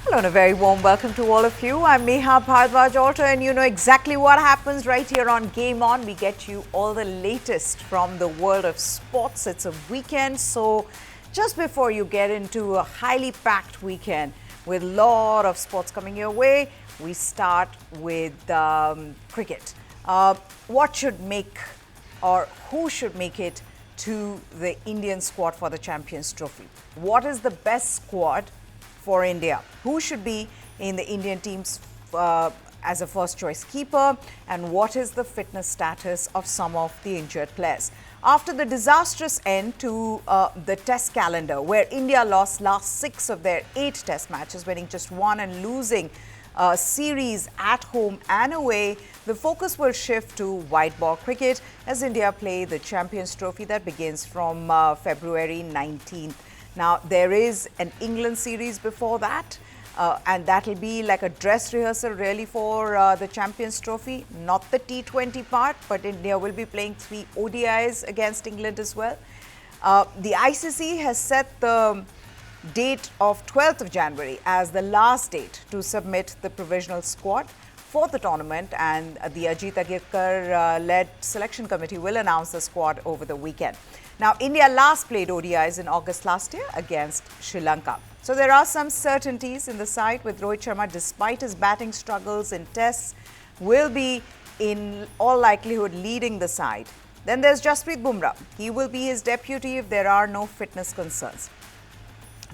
Hello and a very warm welcome to all of you. I'm Neha Bhardwaj-Alter and you know exactly what happens right here on Game On. We get you all the latest from the world of sports. It's a weekend, so just before you get into a highly packed weekend with a lot of sports coming your way, we start with cricket. What should make or who should make it to the Indian squad for the Champions Trophy? What is the best squad for India? Who should be in the Indian teams as a first choice keeper, and what is the fitness status of some of the injured players? After the disastrous end to the test calendar, where India lost last 6 of their 8 test matches, winning just 1 and losing series at home and away, the focus will shift to white ball cricket as India play the Champions Trophy that begins from February 19th. Now, there is an England series before that, and that will be like a dress rehearsal really for the Champions Trophy, not the T20 part, but India will be playing 3 ODIs against England as well. The ICC has set the date of 12th of January as the last date to submit the provisional squad for the tournament, and the Ajit Agirkar-led selection committee will announce the squad over the weekend. Now, India last played ODIs in August last year against Sri Lanka. So there are some certainties in the side, with Rohit Sharma, despite his batting struggles in tests, will be in all likelihood leading the side. Then there's Jasprit Bumrah. He will be his deputy if there are no fitness concerns.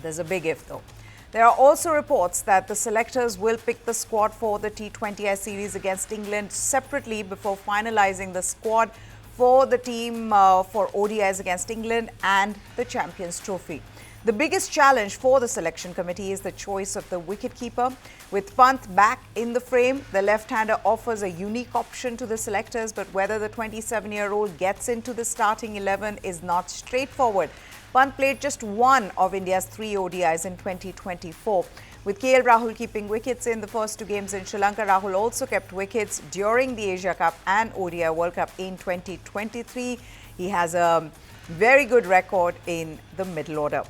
There's a big if though. There are also reports that the selectors will pick the squad for the T20I series against England separately before finalizing the squad for the team for ODIs against England and the Champions Trophy. The biggest challenge for the selection committee is the choice of the wicket-keeper. With Pant back in the frame, the left-hander offers a unique option to the selectors, but whether the 27-year-old gets into the starting 11 is not straightforward. Pant played just 1 of India's 3 ODIs in 2024. With KL Rahul keeping wickets in the first 2 games in Sri Lanka, Rahul also kept wickets during the Asia Cup and ODI World Cup in 2023. He has a very good record in the middle order.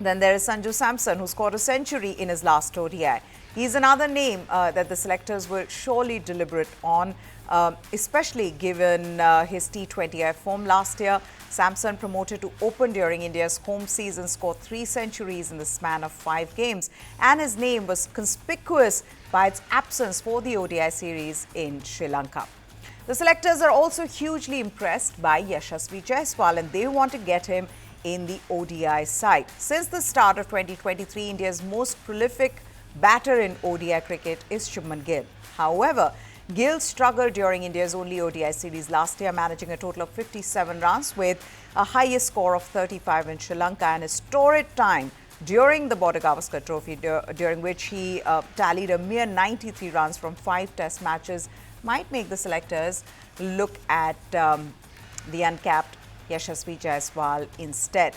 Then there is Samson, who scored a century in his last ODI. He's another name that the selectors will surely deliberate on, especially given his T20I form last year. Samson, promoted to open during India's home season, scored 3 centuries in the span of 5 games, and his name was conspicuous by its absence for the ODI series in Sri Lanka. The selectors are also hugely impressed by Yashasvi Jaiswal, and they want to get him in the ODI side. Since the start of 2023, India's most prolific batter in ODI cricket is Shubman Gill. However, Gill struggled during India's only ODI series last year, managing a total of 57 runs with a highest score of 35 in Sri Lanka, and his torrid time during the Border Gavaskar Trophy, during which he tallied a mere 93 runs from 5 test matches, might make the selectors look at the uncapped Yashasvi Jaiswal instead.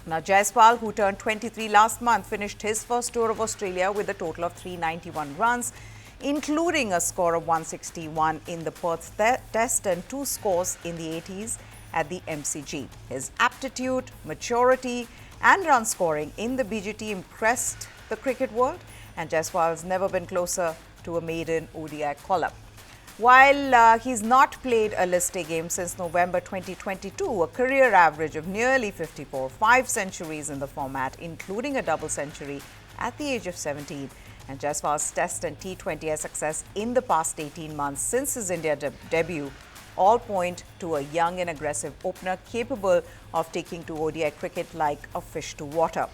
Now, Jaiswal, who turned 23 last month, finished his first tour of Australia with a total of 391 runs, including a score of 161 in the Perth Test and 2 scores in the 80s at the MCG. His aptitude, maturity and run scoring in the BGT impressed the cricket world, and Jaiswal has never been closer to a maiden ODI call-up. While he's not played a list A game since November 2022, a career average of nearly 54, 5 centuries in the format, including a double century at the age of 17, and Jaiswal's Test and T20I success in the past 18 months since his India debut all point to a young and aggressive opener capable of taking to ODI cricket like a fish to water.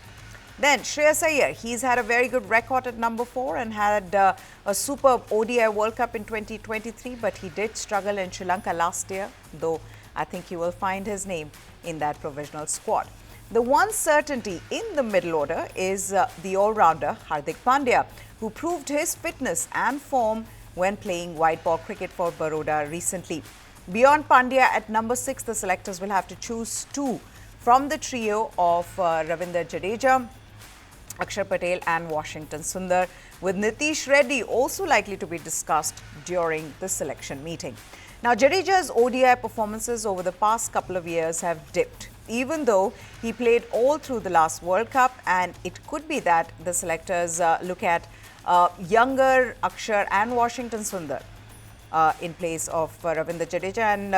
Then Shreyas Iyer, he's had a very good record at number 4 and had a superb ODI World Cup in 2023, but he did struggle in Sri Lanka last year, though I think he will find his name in that provisional squad. The one certainty in the middle order is the all-rounder Hardik Pandya, who proved his fitness and form when playing white ball cricket for Baroda recently. Beyond Pandya, at number 6, the selectors will have to choose 2 from the trio of Ravindra Jadeja, Akshar Patel and Washington Sundar, with Nitish Reddy also likely to be discussed during the selection meeting. Now, Jadeja's ODI performances over the past couple of years have dipped even though he played all through the last World Cup, and it could be that the selectors look at younger Akshar and Washington Sundar in place of Ravindra Jadeja. And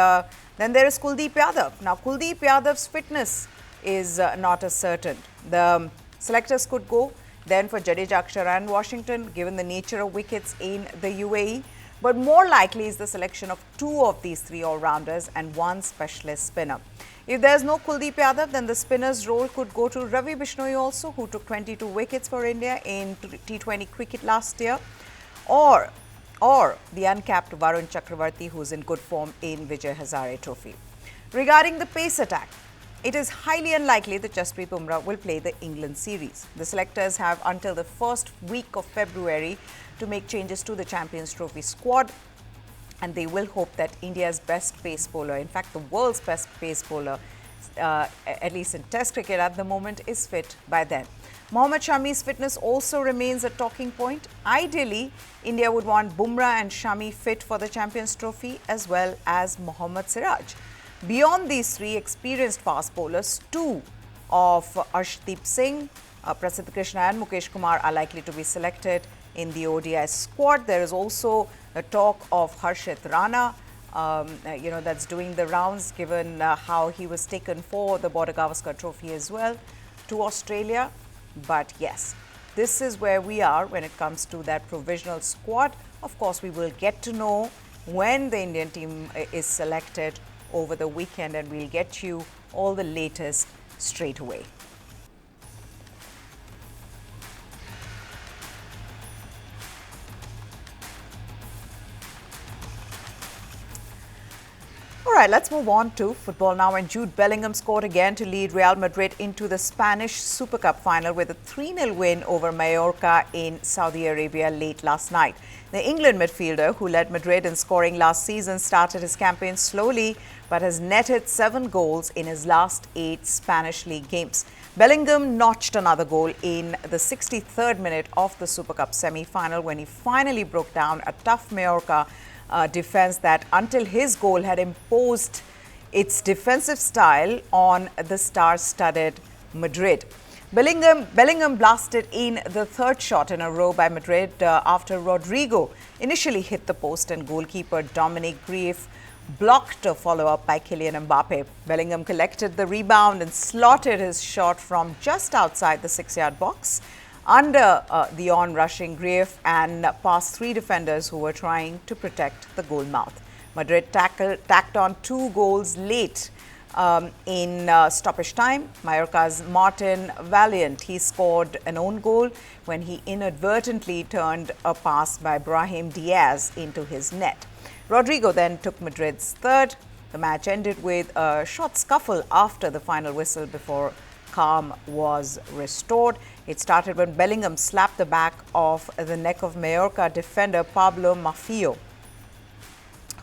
then there is Kuldeep Yadav. Now, Kuldeep Yadav's fitness is not as certain. The selectors could go then for Jadeja, Akshar and Washington, given the nature of wickets in the UAE. But more likely is the selection of two of these three all-rounders and one specialist spinner. If there's no Kuldeep Yadav, then the spinner's role could go to Ravi Bishnoi also, who took 22 wickets for India in T20 cricket last year, or the uncapped Varun Chakravarti, who's in good form in Vijay Hazare Trophy. Regarding the pace attack, it is highly unlikely that Jasprit Bumrah will play the England series. The selectors have until the first week of February to make changes to the Champions Trophy squad, and they will hope that India's best pace bowler, in fact the world's best pace bowler, at least in Test cricket at the moment, is fit by then. Mohammad Shami's fitness also remains a talking point. Ideally, India would want Bumrah and Shami fit for the Champions Trophy, as well as Mohammad Siraj. Beyond these three experienced fast bowlers, two of Arshdeep Singh, Prasidh Krishna and Mukesh Kumar are likely to be selected in the ODI squad. There is also the talk of Harshit Rana, that's doing the rounds, given how he was taken for the Border Gavaskar Trophy as well to Australia. But yes, this is where we are when it comes to that provisional squad. Of course, we will get to know when the Indian team is selected over the weekend, and we'll get you all the latest straight away. All right, let's move on to football now. And Jude Bellingham scored again to lead Real Madrid into the Spanish Super Cup final with a 3-0 win over Mallorca in Saudi Arabia late last night. The England midfielder, who led Madrid in scoring last season, started his campaign slowly but has netted 7 goals in his last 8 Spanish league games. Bellingham notched another goal in the 63rd minute of the Super Cup semi-final when he finally broke down a tough Mallorca defense that, until his goal, had imposed its defensive style on the star-studded Madrid. Bellingham blasted in the third shot in a row by Madrid after Rodrigo initially hit the post and goalkeeper Dominic Grief blocked a follow-up by Kylian Mbappe. Bellingham collected the rebound and slotted his shot from just outside the 6-yard box under the on-rushing Grief and past 3 defenders who were trying to protect the goal mouth. Madrid tacked on 2 goals late in stoppage time. Mallorca's Martin Valiant, he scored an own goal when he inadvertently turned a pass by Brahim Diaz into his net. Rodrigo then took Madrid's third. The match ended with a short scuffle after the final whistle before calm was restored. It started when Bellingham slapped the back of the neck of Mallorca defender Pablo Mafio,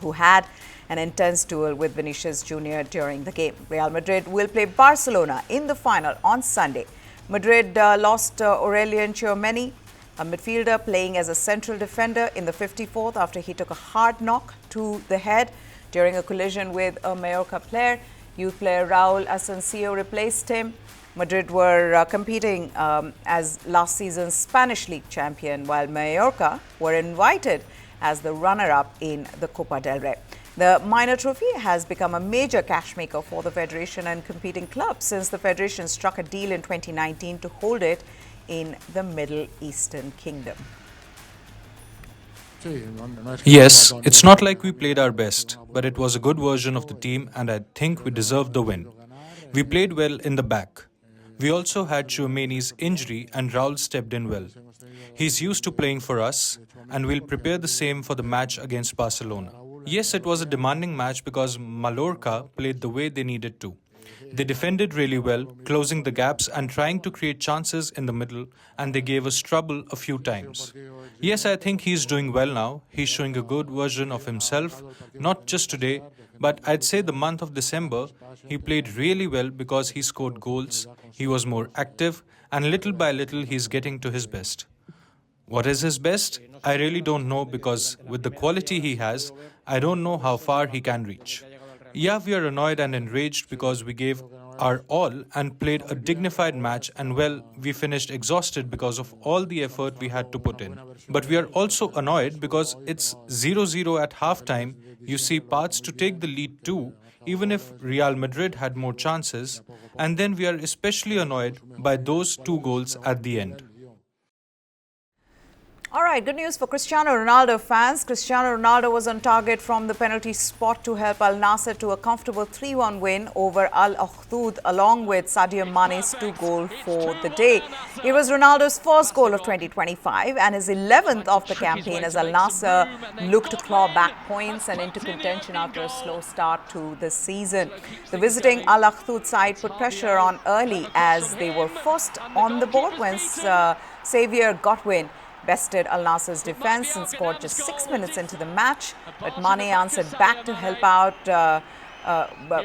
who had an intense duel with Vinicius Jr. during the game. Real Madrid will play Barcelona in the final on Sunday. Madrid lost Aurelien Tchouameni, a midfielder playing as a central defender, in the 54th after he took a hard knock to the head during a collision with a Mallorca player. Youth player Raul Asensio replaced him. Madrid were competing as last season's Spanish League champion, while Mallorca were invited as the runner-up in the Copa del Rey. The minor trophy has become a major cash maker for the federation and competing clubs since the federation struck a deal in 2019 to hold it in the Middle Eastern Kingdom. Yes, it's not like we played our best, but it was a good version of the team and I think we deserved the win. We played well in the back. We also had Tchouameni's injury and Raul stepped in well. He's used to playing for us and we'll prepare the same for the match against Barcelona. Yes, it was a demanding match because Mallorca played the way they needed to. They defended really well, closing the gaps and trying to create chances in the middle, and they gave us trouble a few times. Yes, I think he's doing well now. He's showing a good version of himself, not just today, but I'd say the month of December, he played really well because he scored goals, he was more active, and little by little he's getting to his best. What is his best? I really don't know because with the quality he has, I don't know how far he can reach. Yeah, we are annoyed and enraged because we gave our all and played a dignified match, and well, we finished exhausted because of all the effort we had to put in. But we are also annoyed because it's 0-0 at halftime. You see paths to take the lead too, even if Real Madrid had more chances, and then we are especially annoyed by those two goals at the end. All right, good news for Cristiano Ronaldo fans. Cristiano Ronaldo was on target from the penalty spot to help Al Nassr to a comfortable 3-1 win over Al Ahdoud, along with Sadio Mane's 2-goal for the day. It was Ronaldo's first goal of 2025 and his 11th of the campaign as Al Nassr looked to claw back points and into contention after a slow start to the season. The visiting Al Ahdoud side put pressure on early as they were first on the board when Xavier Godwin bested Al Nassr's defense and scored just 6 minutes into the match. But Mane answered back to help out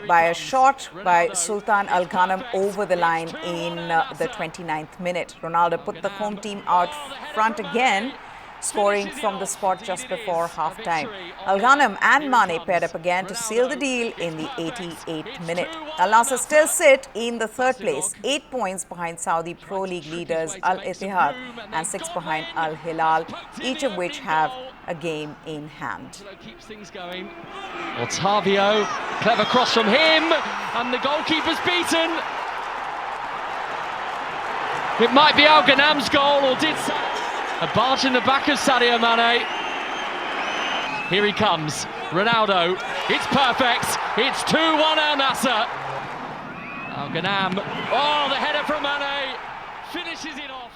by a shot by Sultan Al Ghanem over the line in the 29th minute. Ronaldo put the home team out front again, scoring from the spot just before half-time. Al Ghanem and Mane paired up again to seal the deal in the 88th minute. Al Nassr still sit in the third place, 8 points behind Saudi Pro League leaders Al Ittihad and 6 behind Al Hilal, each of which have a game in hand. Otavio, clever cross from him, and the goalkeeper's beaten. It might be Al Ghanem's goal, or did so. A barge in the back of Sadio Mane. Here he comes, Ronaldo. It's perfect. It's 2-1 Al Nassr. Al Ghanem. Oh, the header from Mane finishes it off.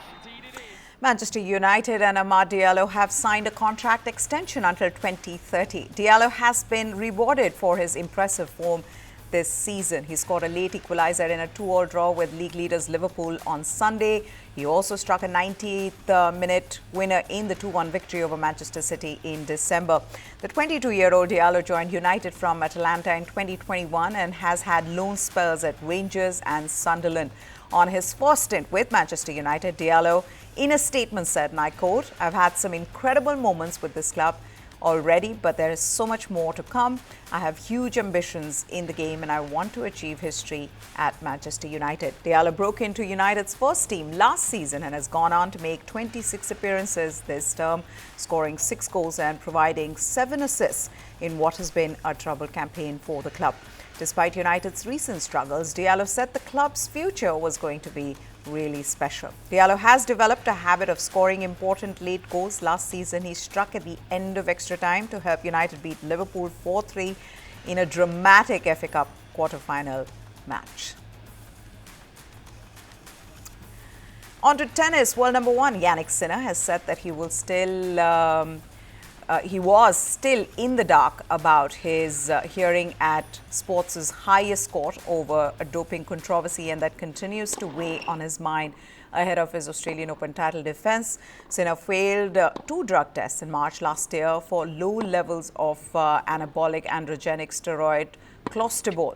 Manchester United and Amad Diallo have signed a contract extension until 2030. Diallo has been rewarded for his impressive form this season. He scored a late equaliser in a 2-2 draw with league leaders Liverpool on Sunday. He also struck a 90th minute winner in the 2-1 victory over Manchester City in December. The 22-year-old Diallo joined United from Atalanta in 2021 and has had loan spells at Rangers and Sunderland. On his first stint with Manchester United, Diallo, in a statement said, and I quote, "I've had some incredible moments with this club already, but there is so much more to come. I have huge ambitions in the game and I want to achieve history at Manchester United." Diallo broke into United's first team last season and has gone on to make 26 appearances this term, scoring 6 goals and providing 7 assists in what has been a troubled campaign for the club. Despite United's recent struggles, Diallo said the club's future was going to be really special. Diallo has developed a habit of scoring important late goals. Last season, he struck at the end of extra time to help United beat Liverpool 4-3 in a dramatic FA Cup quarter-final match. On to tennis. World number 1, Jannik Sinner, has said that he was still in the dark about his hearing at sports' highest court over a doping controversy, and that continues to weigh on his mind ahead of his Australian Open title defense. Sinner failed 2 drug tests in March last year for low levels of anabolic androgenic steroid clostebol,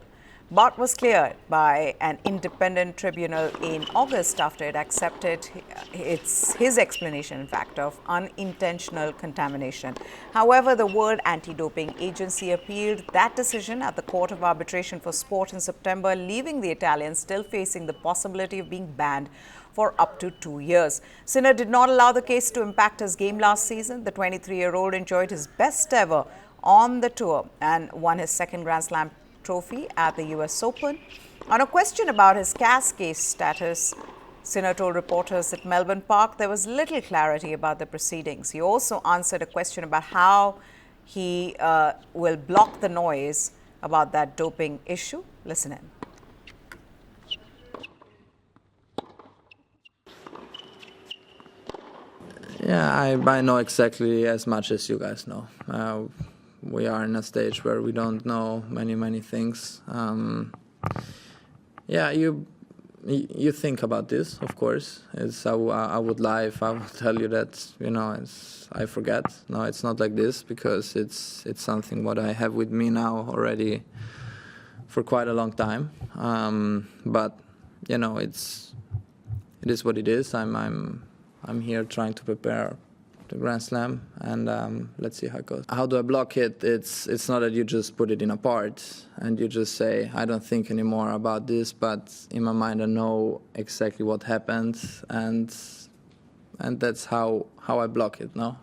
but was cleared by an independent tribunal in August after it accepted his explanation, in fact, of unintentional contamination. However, the World Anti-Doping Agency appealed that decision at the Court of Arbitration for Sport in September, leaving the Italian still facing the possibility of being banned for up to 2 years. Sinner did not allow the case to impact his game last season. The 23-year-old enjoyed his best ever on the tour and won his second Grand Slam trophy at the US Open. On a question about his CAS case status, Sinner told reporters at Melbourne Park there was little clarity about the proceedings. He also answered a question about how he will block the noise about that doping issue. Listen in. Yeah, I know exactly as much as you guys know. We are in a stage where we don't know many things. Yeah, you think about this, of course. I would lie if I would tell you that I forget. No, it's not like this, because it's something what I have with me now already for quite a long time. But it is what it is. I'm here trying to prepare the Grand Slam, and let's see how it goes. How do I block it? It's not that you just put it in a part and you just say, I don't think anymore about this, but in my mind I know exactly what happened, and that's how I block it. No,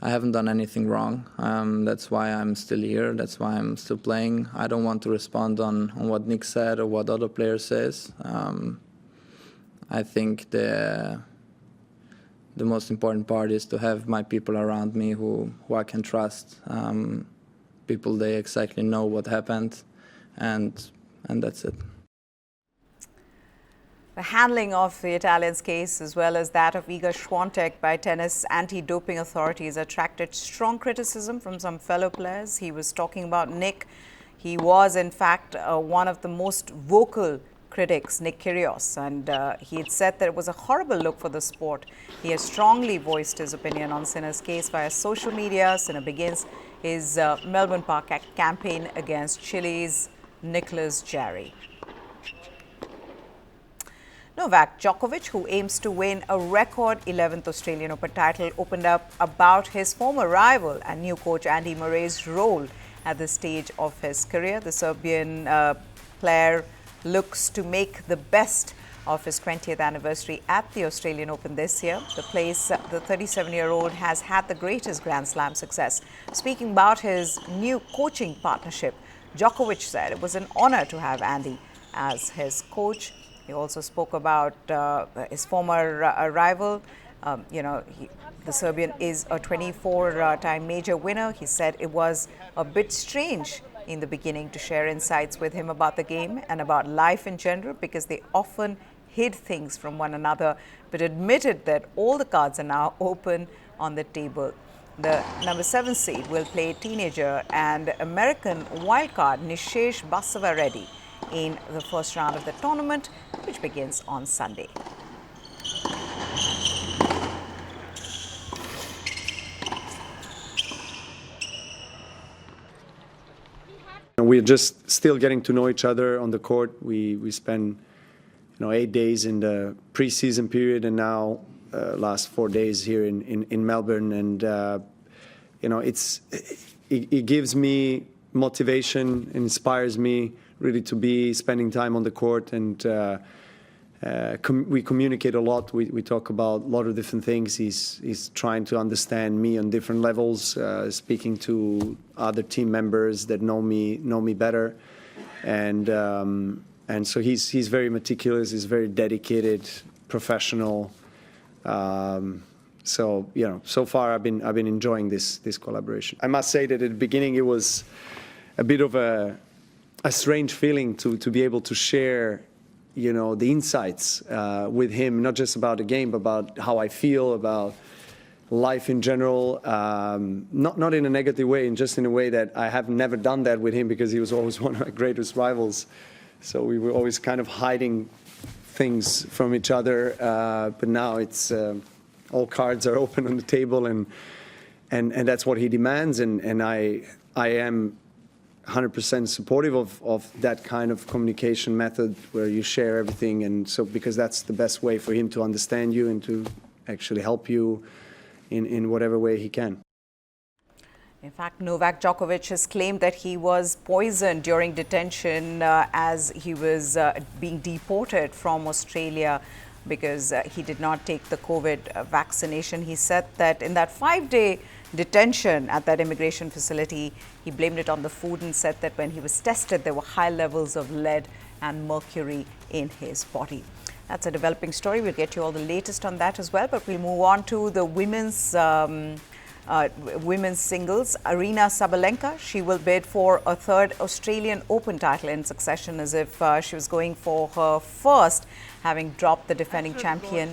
I haven't done anything wrong. That's why I'm still here. That's why I'm still playing. I don't want to respond on what Nick said or what other player says. I think the most important part is to have my people around me who I can trust. People, they exactly know what happened, and that's it. The handling of the Italian's case, as well as that of Iga Swiatek by tennis anti-doping authorities, attracted strong criticism from some fellow players. He was talking about Nick. He was, in fact, one of the most vocal critics, Nick Kyrgios, and he had said that it was a horrible look for the sport. He has strongly voiced his opinion on Sinner's case via social media. Sinner begins his Melbourne Park campaign against Chile's Nicolas Jarry. Novak Djokovic, who aims to win a record 11th Australian Open title, opened up about his former rival and new coach Andy Murray's role at this stage of his career. The Serbian player looks to make the best of his 20th anniversary at the Australian Open this year. The 37-year-old has had the greatest Grand Slam success. Speaking about his new coaching partnership, Djokovic said it was an honor to have Andy as his coach. He also spoke about his former rival. The Serbian is a 24-time major winner. He said it was a bit strange in the beginning to share insights with him about the game and about life in general, because they often hid things from one another, but admitted that all the cards are now open on the table. The number 7 seed will play teenager and American wildcard Nishesh Basavareddy in the first round of the tournament, which begins on Sunday. We're just still getting to know each other on the court. We spend 8 days in the preseason period, and now last 4 days here in Melbourne, and it gives me motivation, inspires me really to be spending time on the court, and we communicate a lot. We talk about a lot of different things. He's trying to understand me on different levels, speaking to other team members that know me better, and so he's very meticulous. He's very dedicated, professional. So far I've been enjoying this collaboration. I must say that at the beginning it was a bit of a strange feeling to be able to share the insights with him, not just about the game, but about how I feel about life in general, not in a negative way, and just in a way that I have never done that with him, because he was always one of my greatest rivals. So we were always kind of hiding things from each other, but now it's all cards are open on the table, and that's what he demands, and I am 100% supportive of that kind of communication method where you share everything, and so because that's the best way for him to understand you and to actually help you in whatever way he can. In fact, Novak Djokovic has claimed that he was poisoned during detention as he was being deported from Australia because he did not take the COVID vaccination. He said that in that 5-day detention at that immigration facility, he blamed it on the food and said that when he was tested, there were high levels of lead and mercury in his body. That's a developing story. We'll get you all the latest on that as well, but we'll move on to the women's singles. Aryna Sabalenka, she will bid for a third Australian Open title in succession, as if she was going for her first, having dropped the defending champion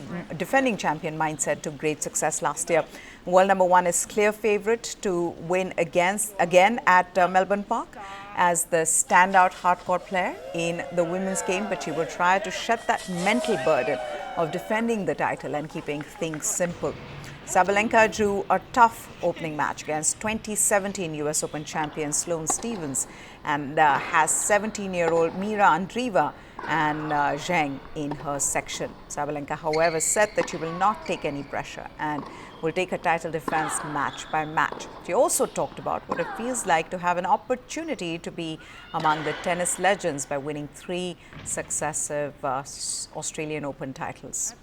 mindset to great success last year. World number 1 is clear favourite to win again at Melbourne Park as the standout hardcourt player in the women's game, but she will try to shed that mental burden of defending the title and keeping things simple. Sabalenka drew a tough opening match against 2017 US Open champion Sloane Stephens and has 17-year-old Mira Andreeva and Zheng in her section. Sabalenka, however, said that she will not take any pressure and will take her title defense match by match. She also talked about what it feels like to have an opportunity to be among the tennis legends by winning 3 successive Australian Open titles.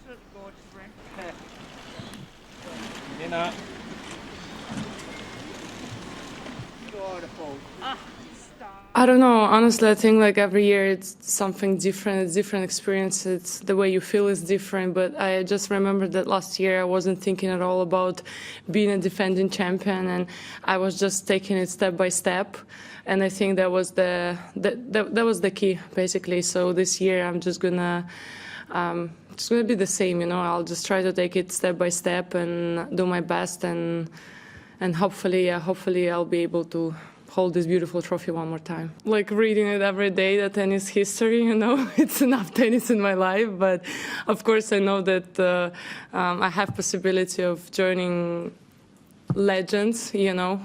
I don't know. Honestly, I think like every year it's something different. It's different experience. It's the way you feel is different. But I just remember that last year I wasn't thinking at all about being a defending champion, and I was just taking it step by step. And I think that was the key basically. So this year I'm just gonna be the same. You know, I'll just try to take it step by step and do my best, and hopefully I'll be able to hold this beautiful trophy one more time. Like reading it every day, the tennis history, you know, it's enough tennis in my life. But of course, I know that I have possibility of joining legends, you know,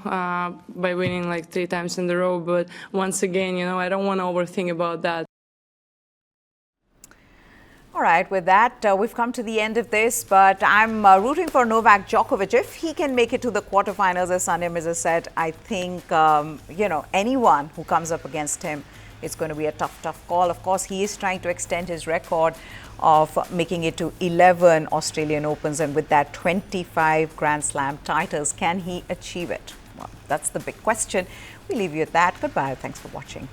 by winning like 3 times in a row. But once again, you know, I don't want to overthink about that. All right, with that, we've come to the end of this, but I'm rooting for Novak Djokovic. If he can make it to the quarterfinals, as Sanya Mirza said, I think, you know, anyone who comes up against him, it's going to be a tough call. Of course, he is trying to extend his record of making it to 11 Australian Opens, and with that 25 Grand Slam titles, can he achieve it? Well, that's the big question. We leave you at that. Goodbye. Thanks for watching.